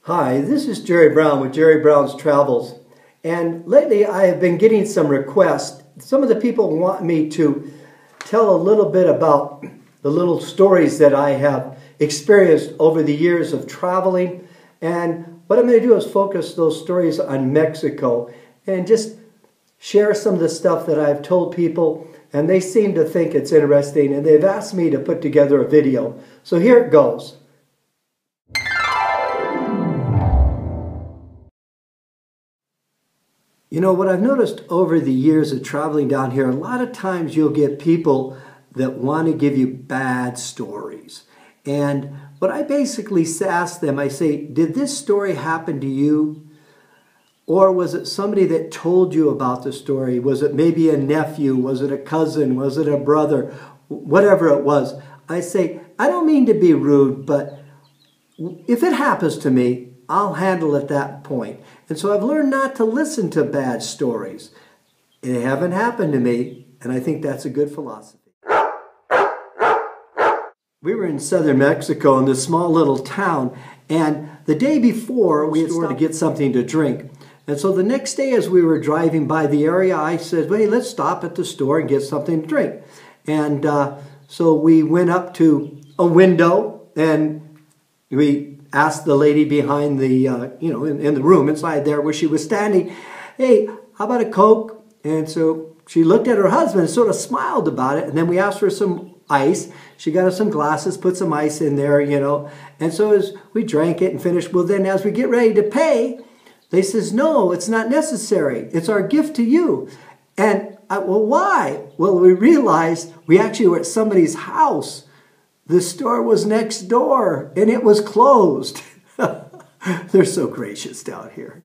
Hi, this is Jerry Brown with Jerry Brown's Travels, and lately I have been getting some requests. Some of the people want me to tell a little bit about the little stories that I have experienced over the years of traveling, and what I'm going to do is focus those stories on Mexico and just share some of the stuff that I've told people, and they seem to think it's interesting, and they've asked me to put together a video. So here it goes. You know, what I've noticed over the years of traveling down here, a lot of times you'll get people that want to give you bad stories. And what I basically ask them, I say, did this story happen to you? Or was it somebody that told you about the story? Was it maybe a nephew? Was it a cousin? Was it a brother? Whatever it was. I say, I don't mean to be rude, but if it happens to me, I'll handle at that point. And so I've learned not to listen to bad stories. It haven't happened to me, and I think that's a good philosophy. We were in southern Mexico in this small little town, and the day before we had stopped to get something to drink. And so the next day as we were driving by the area, I said, well, hey, let's stop at the store and get something to drink. And so we went up to a window, and we asked the lady behind the, in the room inside there where she was standing, hey, how about a Coke? And so she looked at her husband and sort of smiled about it. And then we asked for some ice. She got us some glasses, put some ice in there, And so as we drank it and finished, well, then as we get ready to pay, they says, no, it's not necessary. It's our gift to you. And well, why? Well, we realized we actually were at somebody's house. The store was next door, and it was closed. They're so gracious down here.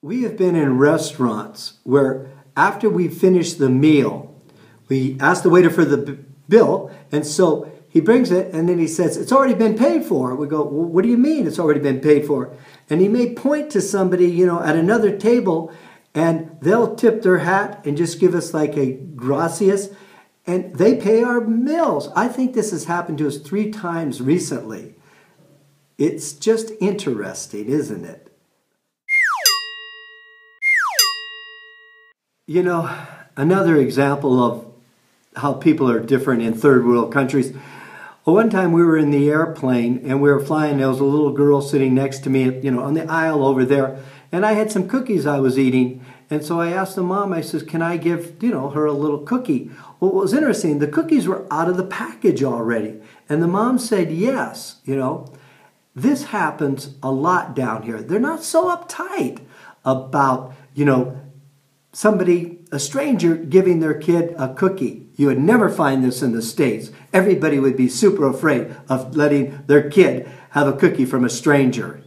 We have been in restaurants where after we finish the meal, we ask the waiter for the bill, and so he brings it, and then he says, it's already been paid for. We go, well, what do you mean it's already been paid for? And he may point to somebody, at another table, and they'll tip their hat and just give us like a gracias, and they pay our meals. I think this has happened to us 3 times recently. It's just interesting, isn't it? Another example of how people are different in third world countries. One time we were in the airplane and we were flying. There was a little girl sitting next to me, on the aisle over there. And I had some cookies I was eating. And so I asked the mom, I says, can I give, her a little cookie? Well, what was interesting, the cookies were out of the package already. And the mom said, yes, This happens a lot down here. They're not so uptight about, somebody, a stranger, giving their kid a cookie. You would never find this in the States. Everybody would be super afraid of letting their kid have a cookie from a stranger.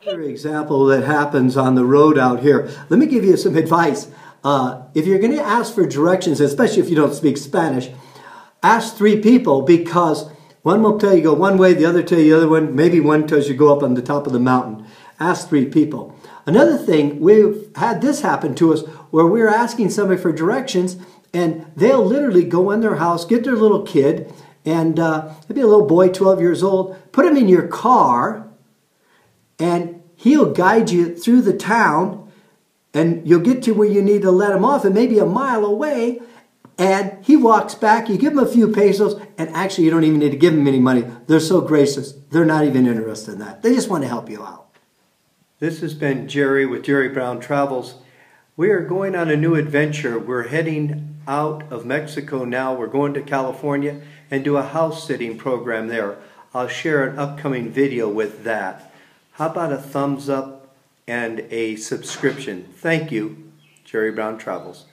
Another example that happens on the road out here. Let me give you some advice. If you're going to ask for directions, especially if you don't speak Spanish, ask 3 people, because one will tell you go one way, the other tell you the other one, maybe one tells you go up on the top of the mountain. Ask 3 people. Another thing, we've had this happen to us where we're asking somebody for directions, and they'll literally go in their house, get their little kid, and maybe a little boy, 12 years old, put him in your car, and he'll guide you through the town, and you'll get to where you need to let him off, and maybe a mile away, and he walks back, you give him a few pesos, and actually you don't even need to give him any money. They're so gracious. They're not even interested in that. They just want to help you out. This has been Jerry with Jerry Brown Travels. We are going on a new adventure. We're heading out of Mexico now. We're going to California and do a house sitting program there. I'll share an upcoming video with that. How about a thumbs up and a subscription? Thank you, Jerry Brown Travels.